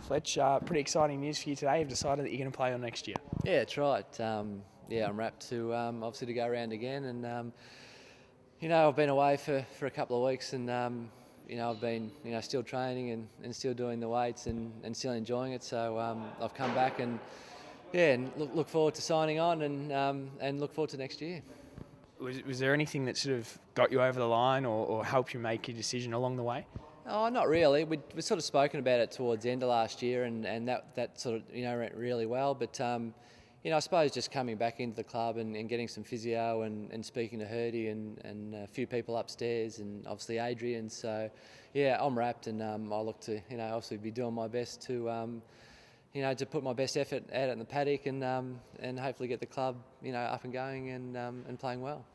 Fletch, pretty exciting news for you today. You've decided that you're going to play on next year. Yeah, that's right. I'm rapt to obviously to go around again, and I've been away for a couple of weeks, and I've been still training and still doing the weights and still enjoying it. So I've come back and look forward to signing on and look forward to next year. Was there anything that sort of got you over the line or helped you make your decision along the way? Oh, not really. We'd sort of spoken about it towards the end of last year, and that sort of went really well. But I suppose just coming back into the club and getting some physio and speaking to Hurdy and a few people upstairs, and obviously Adrian. So yeah, I'm wrapped, and I look to obviously be doing my best to to put my best effort out in the paddock and hopefully get the club up and going and playing well.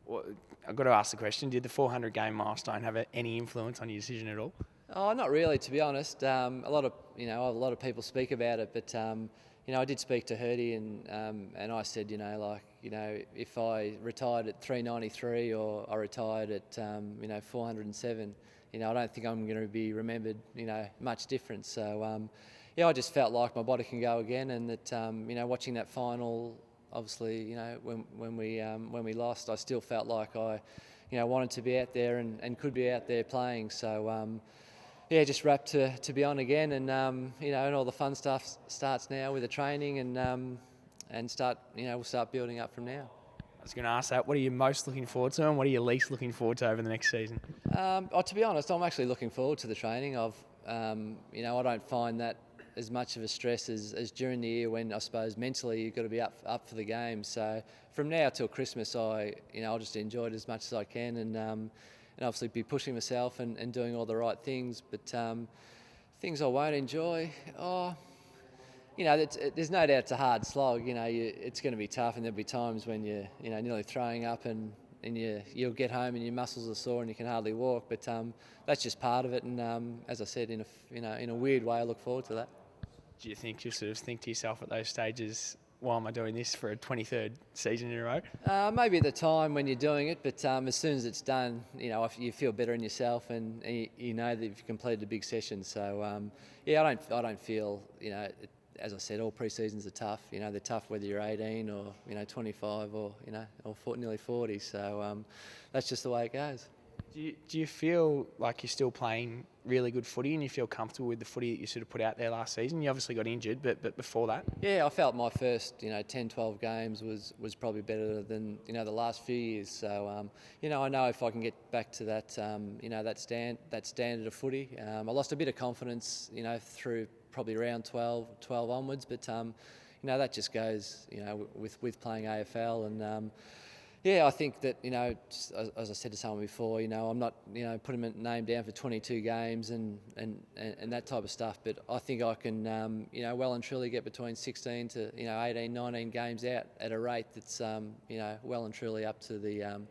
Well, I've got to ask the question: did the 400 game milestone have any influence on your decision at all? Oh, not really, to be honest. A lot of people speak about it, but I did speak to Hurdy and I said, if I retired at 393 or I retired at 407, I don't think I'm going to be remembered, much different. So I just felt like my body can go again, and that watching that final. Obviously, when we lost, I still felt like I, wanted to be out there and could be out there playing. So, just wrapped to be on again, and and all the fun stuff starts now with the training and start, we'll start building up from now. I was going to ask that. What are you most looking forward to, and what are you least looking forward to over the next season? To be honest, I'm actually looking forward to the training. I don't find that as much of a stress as during the year, when I suppose mentally you've got to be up for the game. So from now till Christmas, I'll just enjoy it as much as I can, and obviously be pushing myself and doing all the right things. But things I won't enjoy, there's no doubt it's a hard slog. It's going to be tough, and there'll be times when you're nearly throwing up and you'll get home and your muscles are sore and you can hardly walk. But that's just part of it, and as I said, in a weird way, I look forward to that. Do you think you sort of think to yourself at those stages, why am I doing this for a 23rd season in a row? Maybe at the time when you're doing it, but as soon as it's done, you feel better in yourself, and you know that you've completed a big session. So I don't feel as I said, all pre-seasons are tough. They're tough whether you're 18 or 25 or nearly 40. So that's just the way it goes. Do you feel like you're still playing really good footy, and you feel comfortable with the footy that you sort of put out there last season? You obviously got injured, but before that? Yeah, I felt my first 10, 12 games was probably better than the last few years. So I know if I can get back to that that standard of footy. I lost a bit of confidence through probably around 12 onwards, but that just goes with playing AFL. And I think that, as I said to someone before, I'm not, putting my name down for 22 games and that type of stuff, but I think I can, well and truly get between 16 to, 18, 19 games out at a rate that's, well and truly up to the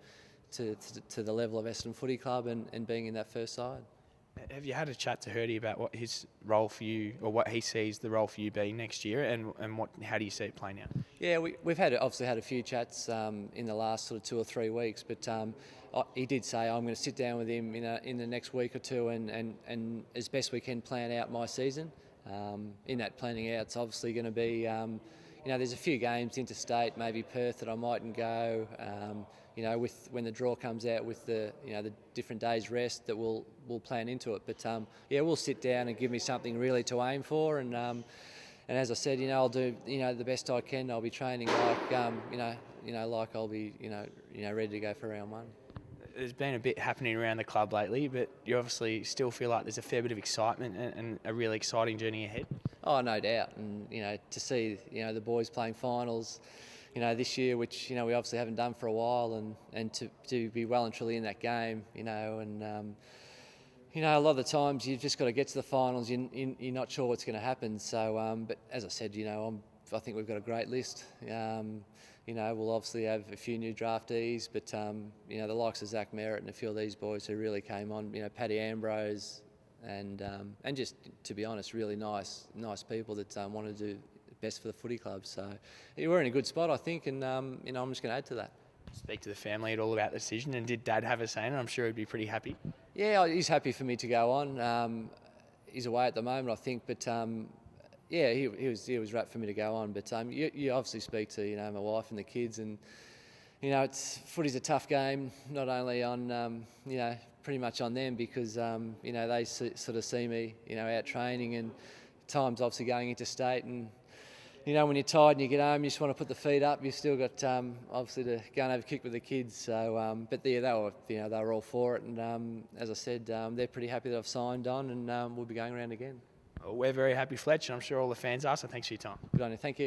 to the level of Essendon Footy Club and being in that first side. Have you had a chat to Hurdy about what his role for you, or what he sees the role for you being next year, and how do you see it playing out? Yeah, we've obviously had a few chats in the last sort of 2 or 3 weeks, but he did say I'm going to sit down with him in the next week or two and as best we can plan out my season. In that planning out, it's obviously going to be there's a few games interstate, maybe Perth, that I mightn't go. With when the draw comes out with the the different days rest, that we'll plan into it. But we'll sit down and give me something really to aim for, and as I said, I'll do the best I can. I'll be training like like I'll be ready to go for round one. There's been a bit happening around the club lately, but you obviously still feel like there's a fair bit of excitement and a really exciting journey ahead. Oh, no doubt, and to see the boys playing finals. This year, which we obviously haven't done for a while, and to be well and truly in that game, and a lot of the times you've just got to get to the finals. You're not sure what's going to happen. So, but as I said, I think we've got a great list. We'll obviously have a few new draftees, but the likes of Zach Merritt and a few of these boys who really came on. Paddy Ambrose, and just to be honest, really nice people that want to do best for the footy club. So we're in a good spot, I think, and I'm just going to add to that. Speak to the family at all about the decision, and did Dad have a say in it? I'm sure he'd be pretty happy. Yeah, he's happy for me to go on. he's away at the moment, I think. But yeah, he was right for me to go on. But you obviously speak to my wife and the kids, and footy's a tough game. Not only on pretty much on them because they sort of see me out training, and times obviously going interstate, and when you're tired and you get home, you just want to put the feet up. You've still got obviously to go and have a kick with the kids. So, but yeah, they were all for it, and as I said, they're pretty happy that I've signed on, and we'll be going around again. We're very happy, Fletch, and I'm sure all the fans are. So thanks for your time. Good on you. Thank you.